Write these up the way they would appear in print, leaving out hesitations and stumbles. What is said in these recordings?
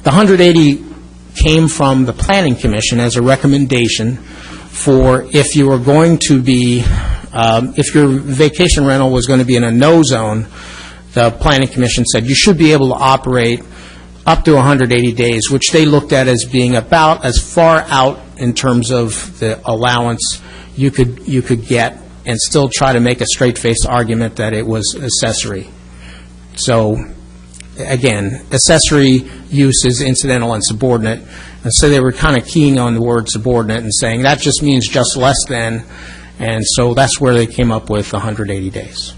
The 180 came from the Planning Commission as a recommendation for if you were going to be, if your vacation rental was going to be in a no zone, the Planning Commission said you should be able to operate up to 180 days, which they looked at as being about as far out in terms of the allowance you could get and still try to make a straight-faced argument that it was accessory. So, again, accessory use is incidental and subordinate, and so they were kind of keying on the word subordinate and saying that just means just less than, and so that's where they came up with 180 days.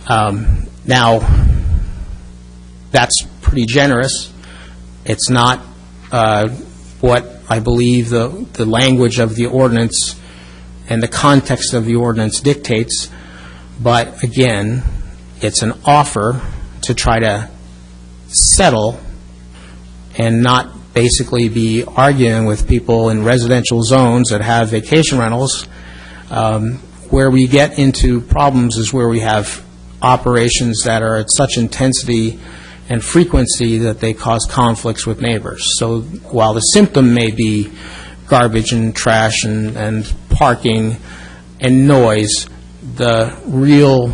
Now, that's pretty generous. It's not what I believe the language of the ordinance and the context of the ordinance dictates, but again, it's an offer to try to settle and not basically be arguing with people in residential zones that have vacation rentals. Where we get into problems is where we have operations that are at such intensity and frequency that they cause conflicts with neighbors. So while the symptom may be garbage and trash and parking and noise, the real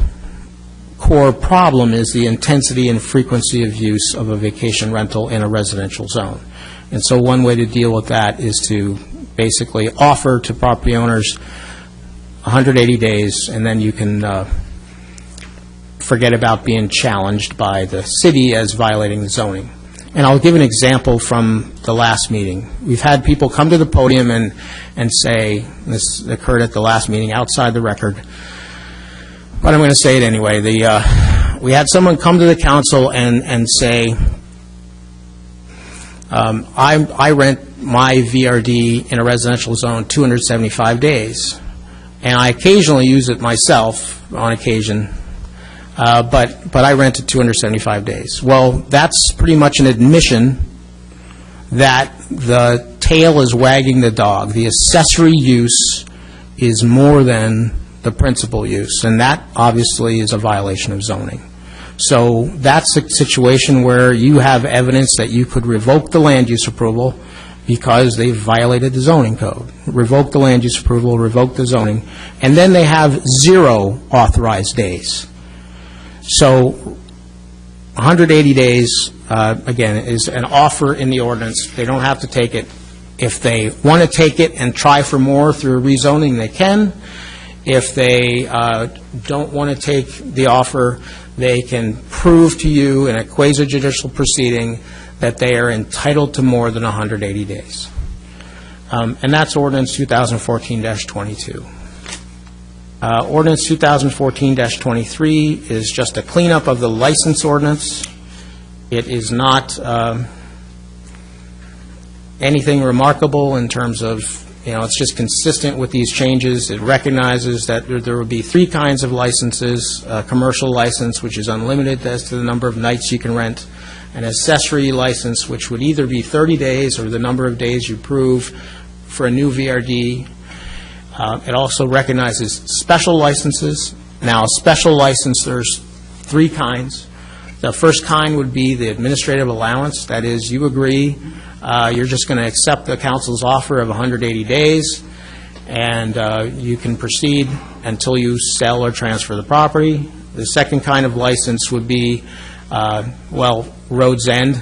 core problem is the intensity and frequency of use of a vacation rental in a residential zone. And so one way to deal with that is to basically offer to property owners 180 days, and then you can forget about being challenged by the city as violating the zoning. And I'll give an example from the last meeting. We've had people come to the podium and say, this occurred at the last meeting outside the record, but I'm going to say it anyway. We had someone come to the council and say, I rent my VRD in a residential zone 275 days, and I occasionally use it myself on occasion, but I rent it 275 days. Well, that's pretty much an admission that the tail is wagging the dog. The accessory use is more than the principal use, and that obviously is a violation of zoning. So that's a situation where you have evidence that you could revoke the land use approval because they violated the zoning code. Revoke the land use approval, revoke the zoning, and then they have 0 authorized days. So 180 days, again, is an offer in the ordinance. They don't have to take it. If they want to take it and try for more through rezoning, they can. If they don't want to take the offer, they can prove to you in a quasi-judicial proceeding that they are entitled to more than 180 days. And that's Ordinance 2014-22. Ordinance 2014-23 is just a cleanup of the license ordinance. It is not anything remarkable in terms of, it's just consistent with these changes. It recognizes that there will be 3 kinds of licenses: a commercial license, which is unlimited as to the number of nights you can rent; an accessory license, which would either be 30 days or the number of days you prove for a new VRD. It also recognizes special licenses. Now, a special license, there's 3 kinds. The first kind would be the administrative allowance. That is, you agree you're just going to accept the council's offer of 180 days, and you can proceed until you sell or transfer the property. The second kind of license would be, Road's End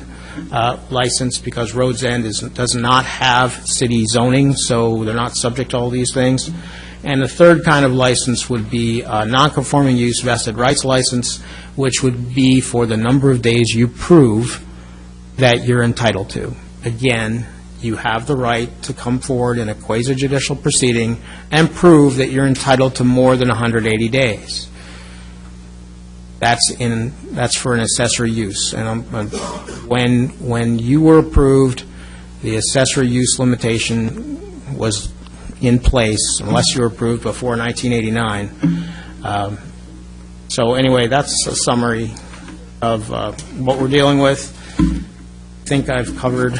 license, because Road's End does not have city zoning, so they're not subject to all these things. And the third kind of license would be a non-conforming use vested rights license, which would be for the number of days you prove that you're entitled to. Again, you have the right to come forward in a quasi-judicial proceeding and prove that you're entitled to more than 180 days. That's for an accessory use. And when you were approved, the accessory use limitation was in place, unless you were approved before 1989. So anyway, that's a summary of what we're dealing with. I think I've covered